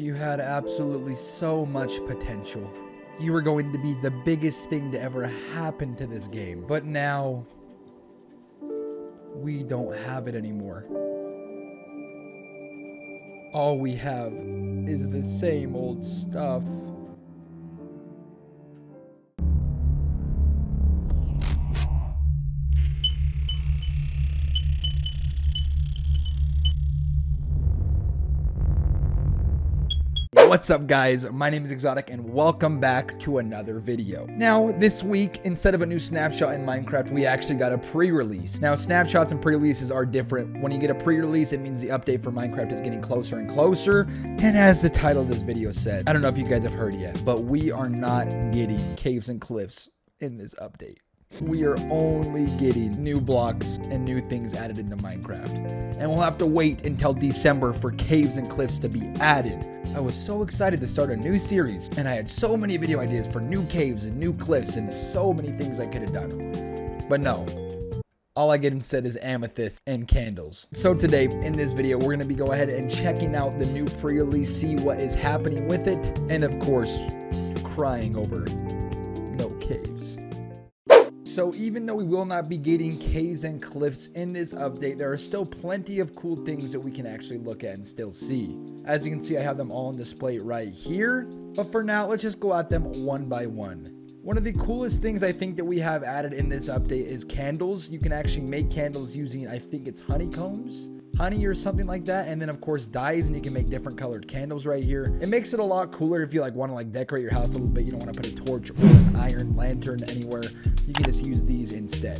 You had absolutely so much potential. You were going to be the biggest thing to ever happen to this game. But now, we don't have it anymore. All we have is the same old stuff. What's up, guys? My name is Exotic and welcome back to another video. Now, this week, instead of a new snapshot in Minecraft, we actually got a pre-release. Now, snapshots and pre-releases are different. When you get a pre-release, it means the update for Minecraft is getting closer and closer. And as the title of this video said, I don't know if you guys have heard yet, but we are not getting caves and cliffs in this update. We are only getting new blocks and new things added into Minecraft. And we'll have to wait until December for caves and cliffs to be added. I was so excited to start a new series, and I had so many video ideas for new caves and new cliffs and so many things I could have done. But no. All I get instead is amethyst and candles. So today, in this video, we're going to be go ahead and checking out the new pre-release, see what is happening with it, and of course, crying over no caves. So even though we will not be getting caves and cliffs in this update, there are still plenty of cool things that we can actually look at and still see. As you can see, I have them all on display right here. But for now, let's just go at them one by one. One of the coolest things I think that we have added in this update is candles. You can actually make candles using, I think it's honeycombs? Honey or something like that, and then of course dyes, and you can make different colored candles right here. It makes it a lot cooler if you want to decorate your house a little bit. You don't want to put a torch or an iron lantern anywhere. You can just use these instead.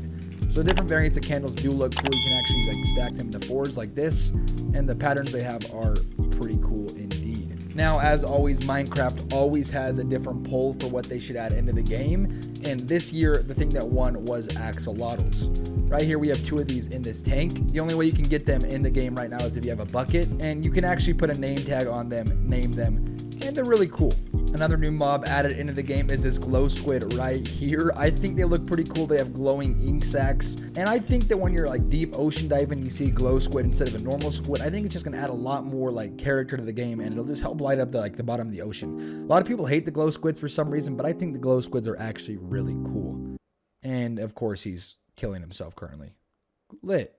So different variants of candles do look cool. You can actually stack them into fours like this, and the patterns they have are pretty cool indeed. Now, as always, Minecraft always has a different poll for what they should add into the game, and this year the thing that won was axolotls. Right here we have two of these in this tank. The only way you can get them in the game right now is if you have a bucket, and you can actually put a name tag on them, name them, and they're really cool. Another new mob added into the game is this glow squid right here. I think they look pretty cool. They have glowing ink sacs, and I think that when you're deep ocean diving, you see glow squid instead of a normal squid. I think it's just gonna add a lot more character to the game, and it'll just help light up the bottom of the ocean. A lot of people hate the glow squids for some reason, but I think the glow squids are actually really cool. And of course, he's killing himself currently. Lit.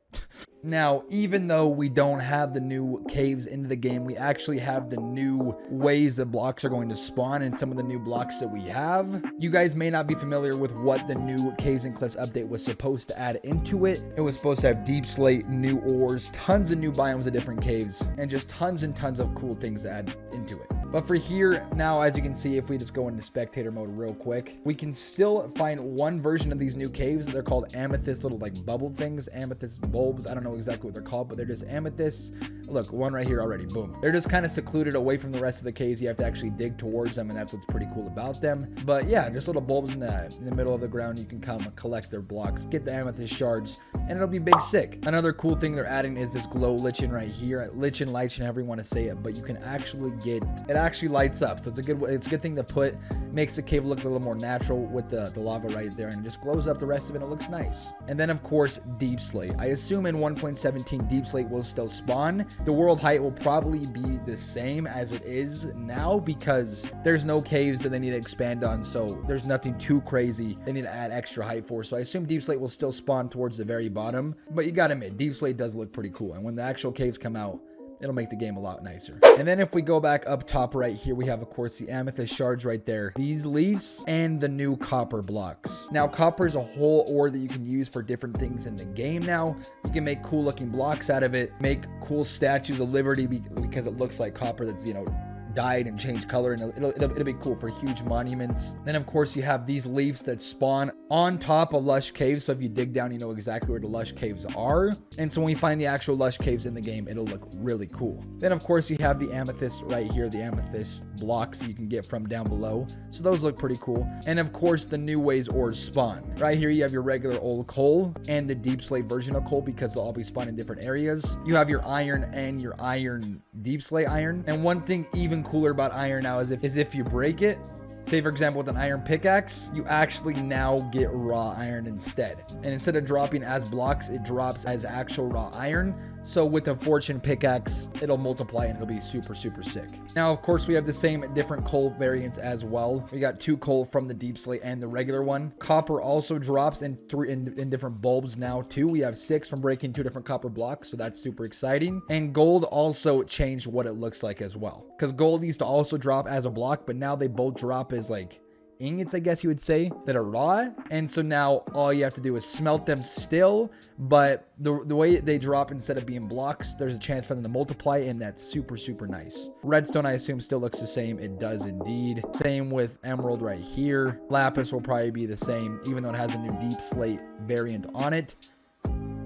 Now, even though we don't have the new caves into the game, we actually have the new ways that blocks are going to spawn and some of the new blocks that we have. You guys may not be familiar with what the new caves and cliffs update was supposed to add into it. It was supposed to have deep slate, new ores, tons of new biomes of different caves, and just tons and tons of cool things to add into it. But for here, now, as you can see, if we just go into spectator mode real quick, we can still find one version of these new caves. They're called amethyst, little bubble things, amethyst bulbs. I don't know exactly what they're called, but they're just amethysts. Look, one right here already, boom. They're just kind of secluded away from the rest of the caves. You have to actually dig towards them, and that's what's pretty cool about them. But yeah, just little bulbs in the middle of the ground. You can come collect their blocks, get the amethyst shards, and it'll be big sick. Another cool thing they're adding is this glow lichen right here. Lichen, however you want to say it, but you can actually get it. Actually lights up, so it's a good thing to put. Makes the cave look a little more natural with the lava right there, and just glows up the rest of it. It looks nice. And then of course, deep slate. I assume in 1.17 deep slate will still spawn. The world height will probably be the same as it is now because there's no caves that they need to expand on, so there's nothing too crazy they need to add extra height for. So I assume deep slate will still spawn towards the very bottom, but you gotta admit, deep slate does look pretty cool, and when the actual caves come out, it'll make the game a lot nicer. And then if we go back up top right here, we have, of course, the amethyst shards right there, these leaves, and the new copper blocks. Now, copper is a whole ore that you can use for different things in the game now. You can make cool looking blocks out of it, make cool statues of liberty because it looks like copper that's, dyed and changed color, and it'll be cool for huge monuments. Then of course you have these leaves that spawn on top of lush caves, so if you dig down, you know exactly where the lush caves are, and so when you find the actual lush caves in the game, it'll look really cool. Then of course you have the amethyst right here, the amethyst blocks you can get from down below, so those look pretty cool. And of course the new ways ores spawn. Right here you have your regular old coal and the deep slate version of coal, because they'll all be spawned in different areas. You have your iron and your iron deep slate iron, and one thing even cooler about iron now is if you break it, say for example with an iron pickaxe, you actually now get raw iron instead, and instead of dropping as blocks, it drops as actual raw iron. So with the fortune pickaxe, it'll multiply and it'll be super, super sick. Now, of course, we have the same different coal variants as well. We got 2 coal from the deep slate and the regular one. Copper also drops in different bulbs now too. We have 6 from breaking 2 different copper blocks, so that's super exciting. And gold also changed what it looks like as well, because gold used to also drop as a block, but now they both drop as like ingots, I guess you would say, that are raw. And so now all you have to do is smelt them still, but the way they drop, instead of being blocks, there's a chance for them to multiply, and that's super, super nice. Redstone, I assume, still looks the same. It does indeed. Same with emerald right here. Lapis will probably be the same, even though it has a new deep slate variant on it.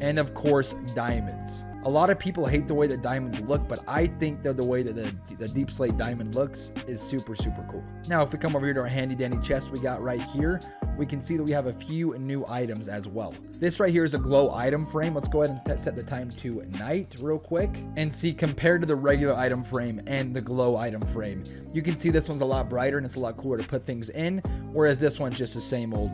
And of course, diamonds. A lot of people hate the way that diamonds look, but I think that the way that the deep slate diamond looks is super, super cool. Now, if we come over here to our handy dandy chest we got right here, we can see that we have a few new items as well. This right here is a glow item frame. Let's go ahead and set the time to night real quick and see, compared to the regular item frame and the glow item frame, you can see this one's a lot brighter and it's a lot cooler to put things in, whereas this one's just the same old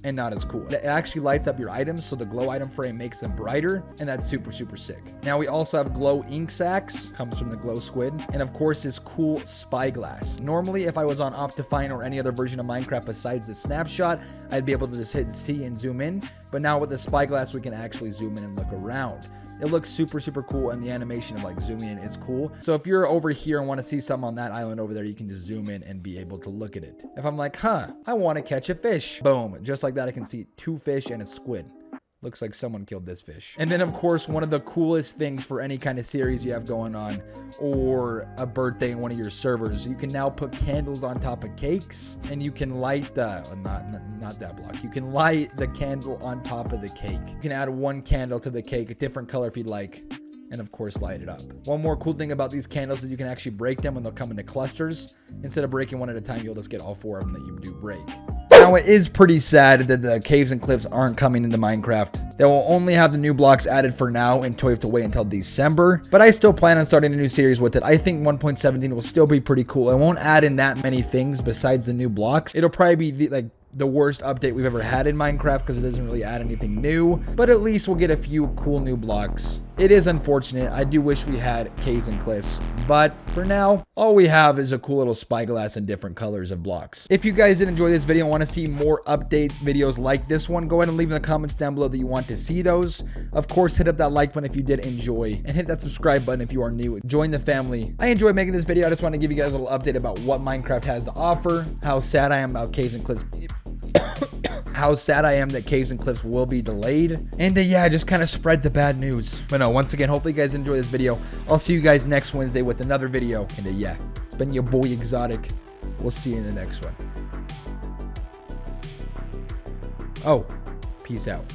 and not as cool. It actually lights up your items, so the glow item frame makes them brighter, and that's super, super sick. Now we also have glow ink sacs, comes from the glow squid, and of course this cool spyglass. Normally, if I was on Optifine or any other version of Minecraft besides the snapshot, I'd be able to just hit C and zoom in, but now with the spyglass we can actually zoom in and look around. It looks super, super cool, and the animation of like zooming in is cool. So if you're over here and want to see something on that island over there, you can just zoom in and be able to look at it. If I'm like, I want to catch a fish, boom, just like that, I can see 2 fish and a squid. Looks like someone killed this fish. And then, of course, one of the coolest things for any kind of series you have going on, or a birthday in one of your servers, you can now put candles on top of cakes, and you can light the not that block. You can light the candle on top of the cake. You can add 1 candle to the cake, a different color if you'd like, and of course light it up. One more cool thing about these candles is you can actually break them, and they'll come into clusters. Instead of breaking 1 at a time, you'll just get all 4 of them that you do break. Now, it is pretty sad that the caves and cliffs aren't coming into Minecraft. They will only have the new blocks added for now until you have to wait until December. But I still plan on starting a new series with it. I think 1.17 will still be pretty cool. It won't add in that many things besides the new blocks. It'll probably be like the worst update we've ever had in Minecraft, because it doesn't really add anything new, but at least we'll get a few cool new blocks. It is unfortunate. I do wish we had caves and cliffs, but for now, all we have is a cool little spyglass and different colors of blocks. If you guys did enjoy this video and want to see more update videos like this one, go ahead and leave in the comments down below that you want to see those. Of course, hit up that like button if you did enjoy, and hit that subscribe button if you are new. Join the family. I enjoyed making this video. I just want to give you guys a little update about what Minecraft has to offer, how sad I am about caves and cliffs. How sad I am that caves and cliffs will be delayed, and yeah, just kind of spread the bad news. But no, once again, hopefully you guys enjoy this video. I'll see you guys next Wednesday with another video, and yeah, it's been your boy Exotic. We'll see you in the next one. Oh, peace out.